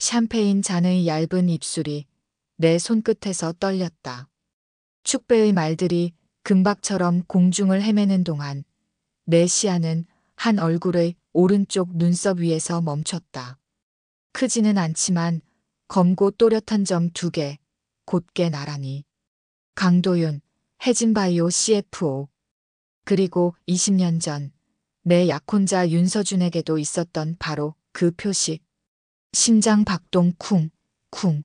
샴페인 잔의 얇은 입술이 내 손끝에서 떨렸다. 축배의 말들이 금박처럼 공중을 헤매는 동안 내 시야는 한 얼굴의 오른쪽 눈썹 위에서 멈췄다. 크지는 않지만 검고 또렷한 점 2개, 곧게 나란히. 강도윤, 해진바이오 CFO. 그리고 20년 전 내 약혼자 윤서준에게도 있었던 바로 그 표식. 심장 박동 쿵, 쿵.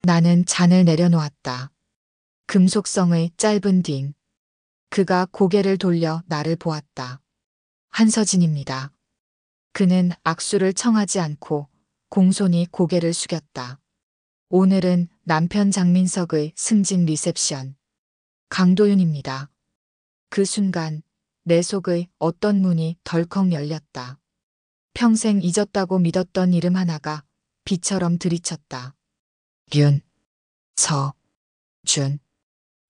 나는 잔을 내려놓았다. 금속성의 짧은 딩. 그가 고개를 돌려 나를 보았다. 한서진입니다. 그는 악수를 청하지 않고 공손히 고개를 숙였다. 오늘은 남편 장민석의 승진 리셉션. 강도윤입니다. 그 순간 내 속의 어떤 문이 덜컥 열렸다. 평생 잊었다고 믿었던 이름 하나가 비처럼 들이쳤다. 윤, 서, 준.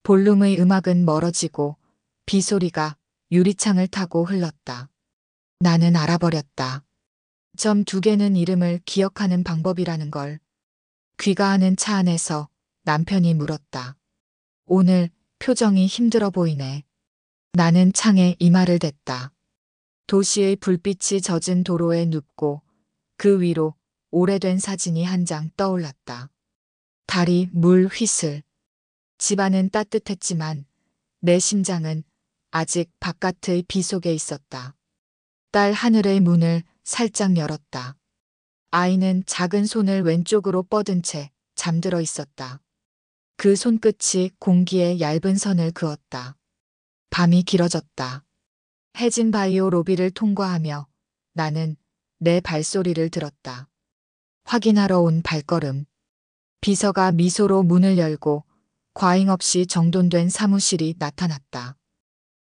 볼륨의 음악은 멀어지고 비소리가 유리창을 타고 흘렀다. 나는 알아버렸다. 점 2개는 이름을 기억하는 방법이라는 걸. 귀가하는 차 안에서 남편이 물었다. 오늘 표정이 힘들어 보이네. 나는 창에 이마를 댔다. 도시의 불빛이 젖은 도로에 눕고 그 위로 오래된 사진이 한 장 떠올랐다. 달이 물 휘슬. 집안은 따뜻했지만 내 심장은 아직 바깥의 비 속에 있었다. 딸 하늘의 문을 살짝 열었다. 아이는 작은 손을 왼쪽으로 뻗은 채 잠들어 있었다. 그 손끝이 공기에 얇은 선을 그었다. 밤이 길어졌다. 해진 바이오 로비를 통과하며 나는 내 발소리를 들었다. 확인하러 온 발걸음. 비서가 미소로 문을 열고 과잉 없이 정돈된 사무실이 나타났다.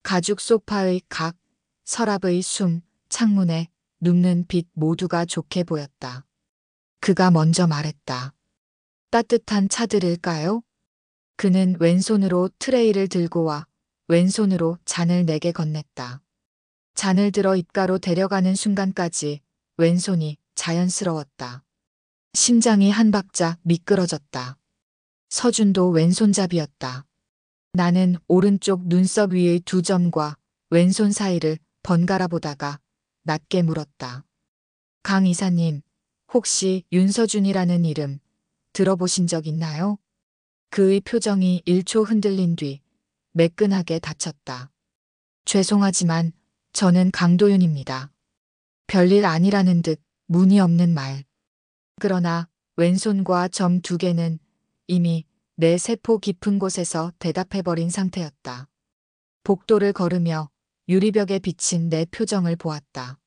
가죽 소파의 각, 서랍의 숨, 창문에 눕는 빛 모두가 좋게 보였다. 그가 먼저 말했다. 따뜻한 차 드릴까요? 그는 왼손으로 트레이를 들고 와 왼손으로 잔을 내게 건넸다. 잔을 들어 입가로 데려가는 순간까지 왼손이 자연스러웠다. 심장이 한 박자 미끄러졌다. 서준도 왼손잡이였다. 나는 오른쪽 눈썹 위의 2점과 왼손 사이를 번갈아 보다가 낮게 물었다. 강 이사님, 혹시 윤서준이라는 이름 들어보신 적 있나요? 그의 표정이 1초 흔들린 뒤 매끈하게 닫혔다. 죄송하지만 저는 강도윤입니다. 별일 아니라는 듯 무늬 없는 말. 그러나 왼손과 점 2개는 이미 내 세포 깊은 곳에서 대답해버린 상태였다. 복도를 걸으며 유리벽에 비친 내 표정을 보았다.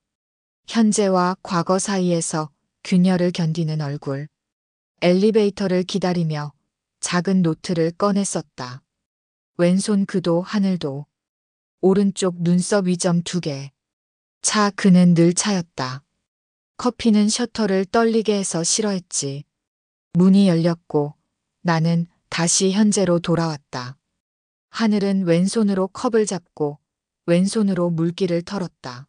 현재와 과거 사이에서 균열을 견디는 얼굴. 엘리베이터를 기다리며 작은 노트를 꺼내 썼다. 왼손 그도 하늘도. 오른쪽 눈썹 위점 2개. 차 그는 늘 차였다. 커피는 셔터를 떨리게 해서 싫어했지. 문이 열렸고 나는 다시 현재로 돌아왔다. 하늘은 왼손으로 컵을 잡고 왼손으로 물기를 털었다.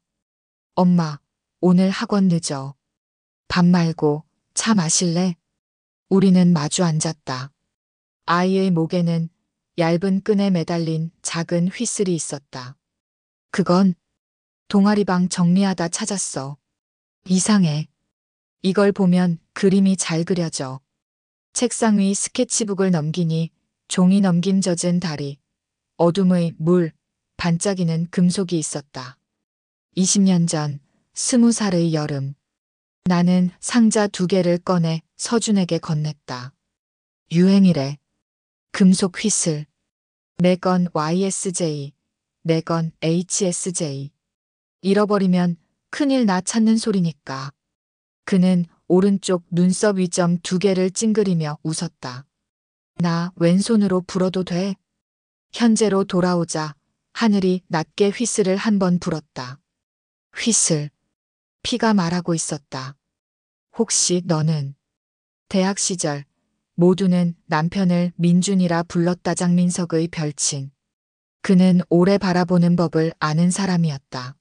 엄마, 오늘 학원 늦어. 밥 말고 차 마실래? 우리는 마주 앉았다. 아이의 목에는 얇은 끈에 매달린 작은 휘슬이 있었다. 그건 동아리방 정리하다 찾았어. 이상해. 이걸 보면 그림이 잘 그려져. 책상 위 스케치북을 넘기니 종이 넘김 젖은 다리, 어둠의 물, 반짝이는 금속이 있었다. 20년 전 20살의 여름. 나는 상자 2개를 꺼내 서준에게 건넸다. 유행이래. 금속 휘슬. 내 건 YSJ, 내 건 HSJ. 잃어버리면 큰일 나 찾는 소리니까. 그는 오른쪽 눈썹 위점 2개를 찡그리며 웃었다. 나 왼손으로 불어도 돼? 현재로 돌아오자 하늘이 낮게 휘슬을 한 번 불었다. 휘슬. 피가 말하고 있었다. 혹시 너는 대학 시절 모두는 남편을 민준이라 불렀다. 장민석의 별칭. 그는 오래 바라보는 법을 아는 사람이었다.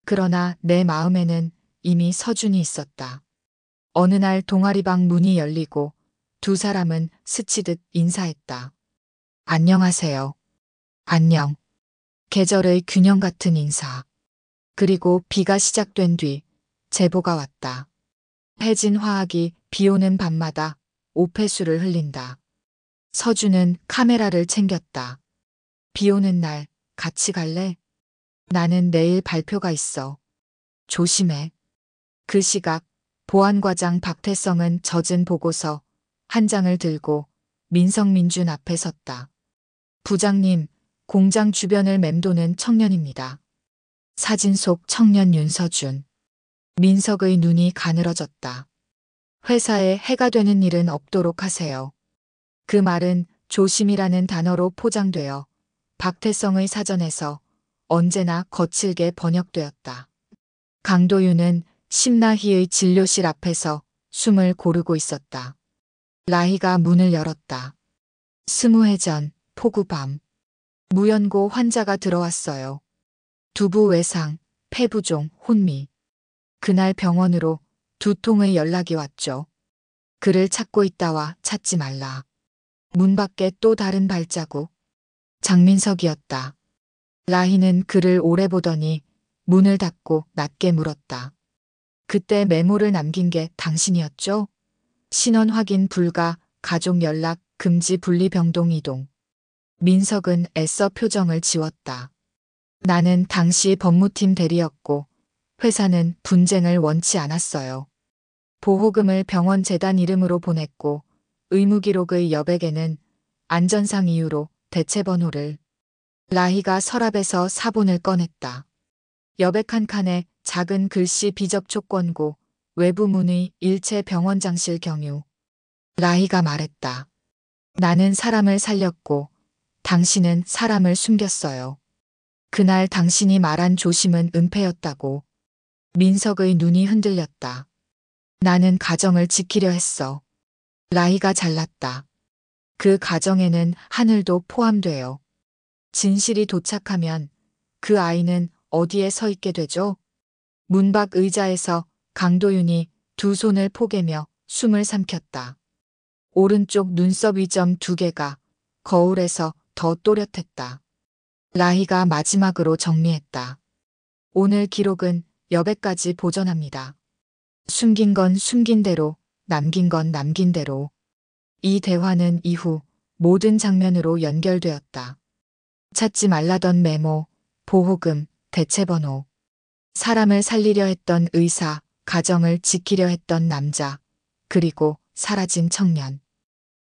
그러나 내 마음에는 이미 서준이 있었다. 어느 날 동아리방 문이 열리고 두 사람은 스치듯 인사했다. 안녕하세요. 안녕. 계절의 균형 같은 인사. 그리고 비가 시작된 뒤 제보가 왔다. 해진 화학이 비 오는 밤마다 오폐수를 흘린다. 서준은 카메라를 챙겼다. 비 오는 날 같이 갈래? 나는 내일 발표가 있어. 조심해. 그 시각 보안과장 박태성은 젖은 보고서 한 장을 들고 민성민준 앞에 섰다. 부장님, 공장 주변을 맴도는 청년입니다. 사진 속 청년 윤서준. 민석의 눈이 가늘어졌다. 회사에 해가 되는 일은 없도록 하세요. 그 말은 조심이라는 단어로 포장되어 박태성의 사전에서 언제나 거칠게 번역되었다. 강도윤은 심나희의 진료실 앞에서 숨을 고르고 있었다. 라희가 문을 열었다. 20회 전 폭우밤. 무연고 환자가 들어왔어요. 두부 외상, 폐부종, 혼미. 그날 병원으로 2통의 연락이 왔죠. 그를 찾고 있다와 찾지 말라. 문 밖에 또 다른 발자국. 장민석이었다. 라희는 그를 오래 보더니 문을 닫고 낮게 물었다. 그때 메모를 남긴 게 당신이었죠? 신원 확인 불가, 가족 연락, 금지 분리 병동 이동. 민석은 애써 표정을 지웠다. 나는 당시 법무팀 대리였고 회사는 분쟁을 원치 않았어요. 보호금을 병원 재단 이름으로 보냈고 의무기록의 여백에는 안전상 이유로 대체번호를. 라희가 서랍에서 사본을 꺼냈다. 여백 한 칸에 작은 글씨 비접촉 권고, 외부 문의 일체 병원장실 경유. 라희가 말했다. 나는 사람을 살렸고 당신은 사람을 숨겼어요. 그날 당신이 말한 조심은 은폐였다고. 민석의 눈이 흔들렸다. 나는 가정을 지키려 했어. 라희가 잘났다. 그 가정에는 하늘도 포함돼요. 진실이 도착하면 그 아이는 어디에 서 있게 되죠? 문 밖 의자에서 강도윤이 두 손을 포개며 숨을 삼켰다. 오른쪽 눈썹 위점 2개가 거울에서 더 또렷했다. 라희가 마지막으로 정리했다. 오늘 기록은 여백까지 보존합니다. 숨긴 건 숨긴 대로, 남긴 건 남긴 대로. 이 대화는 이후 모든 장면으로 연결되었다. 찾지 말라던 메모, 보호금, 대체번호. 사람을 살리려 했던 의사, 가정을 지키려 했던 남자, 그리고 사라진 청년.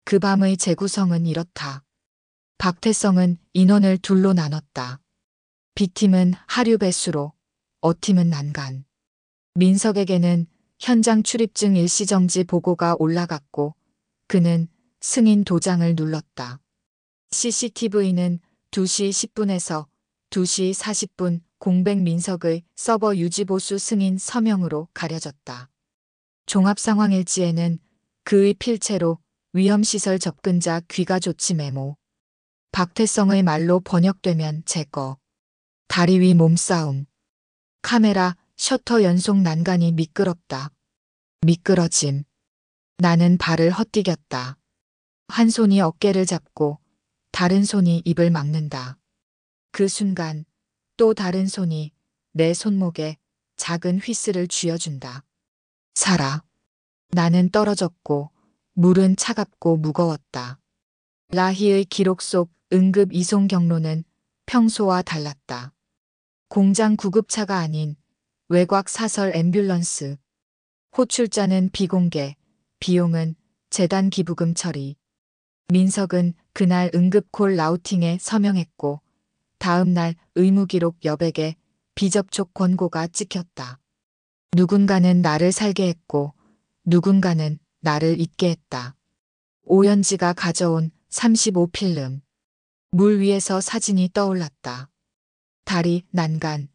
그 밤의 재구성은 이렇다. 박태성은 인원을 둘로 나눴다. B팀은 하류 배수로, O팀은 난간. 민석에게는 현장 출입증 일시정지 보고가 올라갔고 그는 승인 도장을 눌렀다. CCTV는 2시 10분에서 2시 40분 공백 민석의 서버 유지보수 승인 서명으로 가려졌다. 종합상황일지에는 그의 필체로 위험시설 접근자 귀가 조치 메모. 박태성의 말로 번역되면 제거. 다리 위 몸싸움. 카메라, 셔터 연속 난간이 미끄럽다. 미끄러짐. 나는 발을 헛디뎠다. 한 손이 어깨를 잡고 다른 손이 입을 막는다. 그 순간 또 다른 손이 내 손목에 작은 휘슬을 쥐어준다. 살아. 나는 떨어졌고 물은 차갑고 무거웠다. 라희의 기록 속 응급 이송 경로는 평소와 달랐다. 공장 구급차가 아닌 외곽 사설 앰뷸런스. 호출자는 비공개, 비용은 재단 기부금 처리. 민석은 그날 응급콜 라우팅에 서명했고 다음 날 의무기록 여백에 비접촉 권고가 찍혔다. 누군가는 나를 살게 했고 누군가는 나를 잊게 했다. 오연지가 가져온 35필름. 물 위에서 사진이 떠올랐다. 다리, 난간,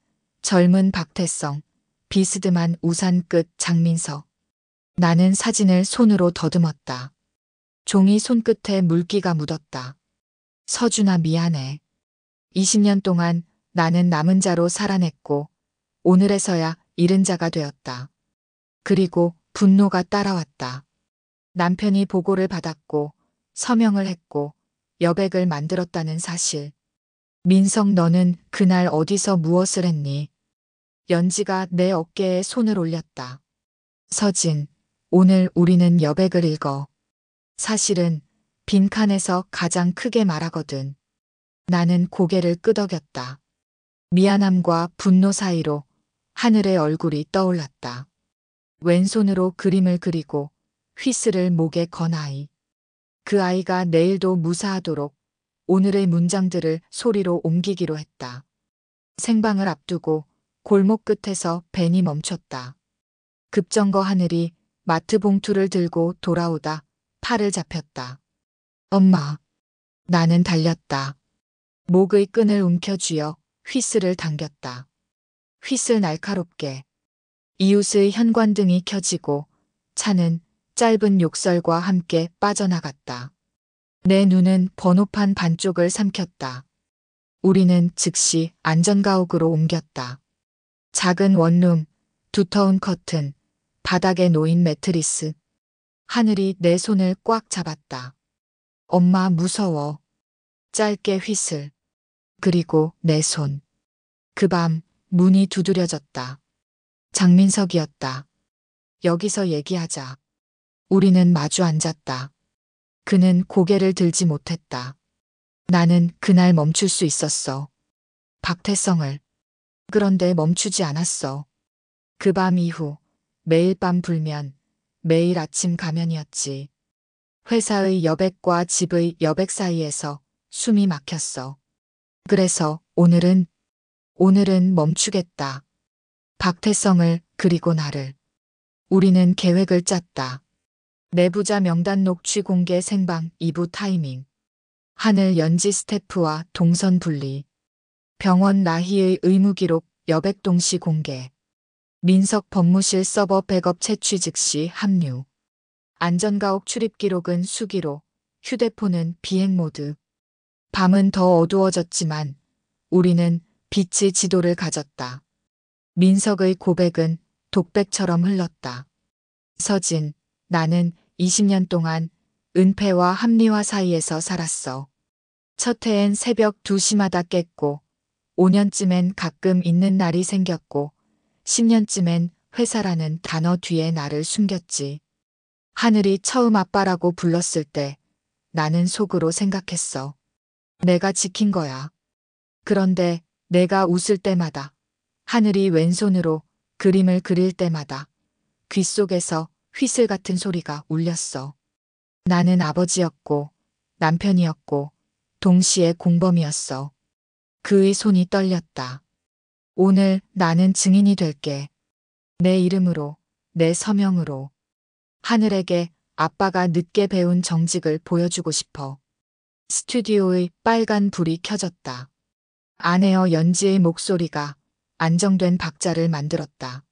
젊은 박태성, 비스듬한 우산 끝 장민석. 나는 사진을 손으로 더듬었다. 종이 손끝에 물기가 묻었다. 서준아 미안해. 20년 동안 나는 남은 자로 살아냈고 오늘에서야 잃은 자가 되었다. 그리고 분노가 따라왔다. 남편이 보고를 받았고 서명을 했고 여백을 만들었다는 사실. 민석, 너는 그날 어디서 무엇을 했니? 연지가 내 어깨에 손을 올렸다. 서진, 오늘 우리는 여백을 읽어. 사실은 빈칸에서 가장 크게 말하거든. 나는 고개를 끄덕였다. 미안함과 분노 사이로 하늘의 얼굴이 떠올랐다. 왼손으로 그림을 그리고 휘슬을 목에 건 아이. 그 아이가 내일도 무사하도록 오늘의 문장들을 소리로 옮기기로 했다. 생방을 앞두고 골목 끝에서 벤이 멈췄다. 급정거 하늘이 마트 봉투를 들고 돌아오다 팔을 잡혔다. 엄마. 나는 달렸다. 목의 끈을 움켜쥐어 휘슬을 당겼다. 휘슬 날카롭게. 이웃의 현관등이 켜지고 차는 짧은 욕설과 함께 빠져나갔다. 내 눈은 번호판 반쪽을 삼켰다. 우리는 즉시 안전가옥으로 옮겼다. 작은 원룸, 두터운 커튼, 바닥에 놓인 매트리스. 하늘이 내 손을 꽉 잡았다. 엄마, 무서워. 짧게 휘슬. 그리고 내 손. 그 밤 문이 두드려졌다. 장민석이었다. 여기서 얘기하자. 우리는 마주 앉았다. 그는 고개를 들지 못했다. 나는 그날 멈출 수 있었어. 박태성을. 그런데 멈추지 않았어. 그 밤 이후 매일 밤 불면, 매일 아침 가면이었지. 회사의 여백과 집의 여백 사이에서 숨이 막혔어. 그래서 오늘은 멈추겠다. 박태성을, 그리고 나를. 우리는 계획을 짰다. 내부자 명단 녹취 공개 생방 2부 타이밍. 하늘 연지 스태프와 동선 분리. 병원 나희의 의무 기록 여백 동시 공개. 민석 법무실 서버 백업 채취 즉시 합류. 안전가옥 출입 기록은 수기로, 휴대폰은 비행 모드. 밤은 더 어두워졌지만 우리는 빛의 지도를 가졌다. 민석의 고백은 독백처럼 흘렀다. 서진, 나는 20년 동안 은폐와 합리화 사이에서 살았어. 첫 해엔 새벽 2시마다 깼고, 5년쯤엔 가끔 있는 날이 생겼고, 10년쯤엔 회사라는 단어 뒤에 나를 숨겼지. 하늘이 처음 아빠라고 불렀을 때 나는 속으로 생각했어. 내가 지킨 거야. 그런데 내가 웃을 때마다, 하늘이 왼손으로 그림을 그릴 때마다 귓속에서 휘슬 같은 소리가 울렸어. 나는 아버지였고 남편이었고 동시에 공범이었어. 그의 손이 떨렸다. 오늘 나는 증인이 될게. 내 이름으로, 내 서명으로. 하늘에게 아빠가 늦게 배운 정직을 보여주고 싶어. 스튜디오의 빨간 불이 켜졌다. 아내어 연지의 목소리가 안정된 박자를 만들었다.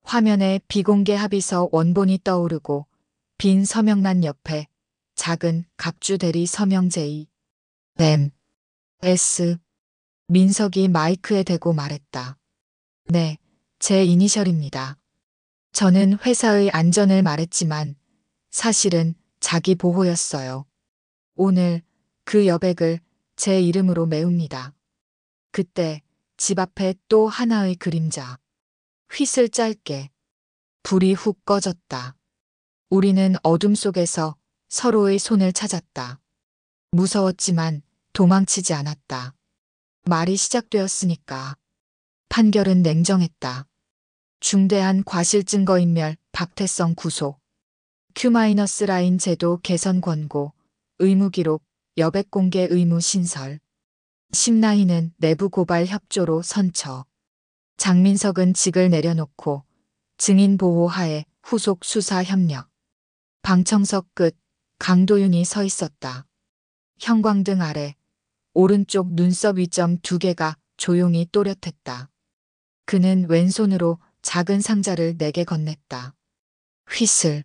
화면에 비공개 합의서 원본이 떠오르고 빈 서명란 옆에 작은 각주 대리 서명 J, M, S. 민석이 마이크에 대고 말했다. 네, 제 이니셜입니다. 저는 회사의 안전을 말했지만 사실은 자기 보호였어요. 오늘 그 여백을 제 이름으로 메웁니다. 그때 집 앞에 또 하나의 그림자. 휘슬 짧게. 불이 훅 꺼졌다. 우리는 어둠 속에서 서로의 손을 찾았다. 무서웠지만 도망치지 않았다. 말이 시작되었으니까. 판결은 냉정했다. 중대한 과실증거인멸, 박태성 구속. Q-라인 제도 개선 권고, 의무기록, 여백 공개 의무 신설. 10라인은 내부 고발 협조로 선처. 장민석은 직을 내려놓고 증인 보호 하에 후속 수사 협력. 방청석 끝 강도윤이 서 있었다. 형광등 아래 오른쪽 눈썹 위점 2개가 조용히 또렷했다. 그는 왼손으로 작은 상자를 내게 건넸다. 휘슬.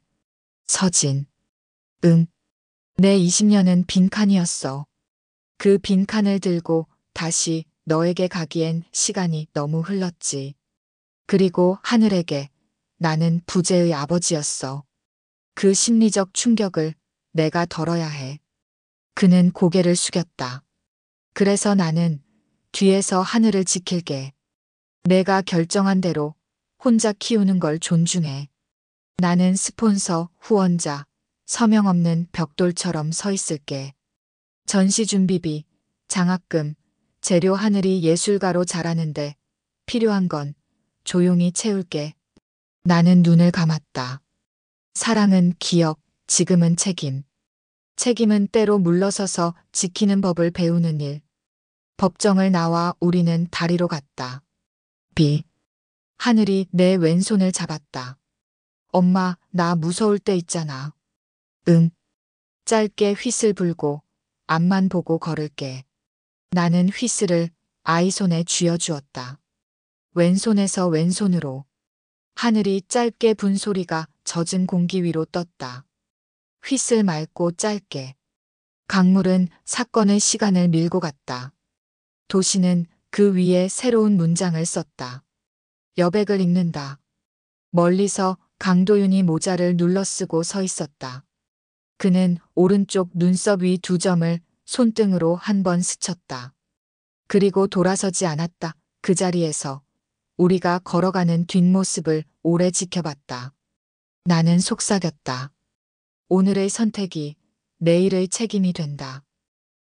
서진. 응. 내 20년은 빈칸이었어. 그 빈칸을 들고 다시 너에게 가기엔 시간이 너무 흘렀지. 그리고 하늘에게 나는 부재의 아버지였어. 그 심리적 충격을 내가 덜어야 해. 그는 고개를 숙였다. 그래서 나는 뒤에서 하늘을 지킬게. 내가 결정한 대로 혼자 키우는 걸 존중해. 나는 스폰서, 후원자, 서명 없는 벽돌처럼 서 있을게. 전시 준비비, 장학금, 재료 하늘이 예술가로 자라는데 필요한 건 조용히 채울게. 나는 눈을 감았다. 사랑은 기억, 지금은 책임. 책임은 때로 물러서서 지키는 법을 배우는 일. 법정을 나와 우리는 다리로 갔다. 비. 하늘이 내 왼손을 잡았다. 엄마, 나 무서울 때 있잖아. 응. 짧게 휘슬 불고 앞만 보고 걸을게. 나는 휘슬을 아이 손에 쥐어주었다. 왼손에서 왼손으로. 하늘이 짧게 분 소리가 젖은 공기 위로 떴다. 휘슬 맑고 짧게. 강물은 사건의 시간을 밀고 갔다. 도시는 그 위에 새로운 문장을 썼다. 여백을 읽는다. 멀리서 강도윤이 모자를 눌러쓰고 서 있었다. 그는 오른쪽 눈썹 위 2점을 손등으로 한 번 스쳤다. 그리고 돌아서지 않았다. 그 자리에서 우리가 걸어가는 뒷모습을 오래 지켜봤다. 나는 속삭였다. 오늘의 선택이 내일의 책임이 된다.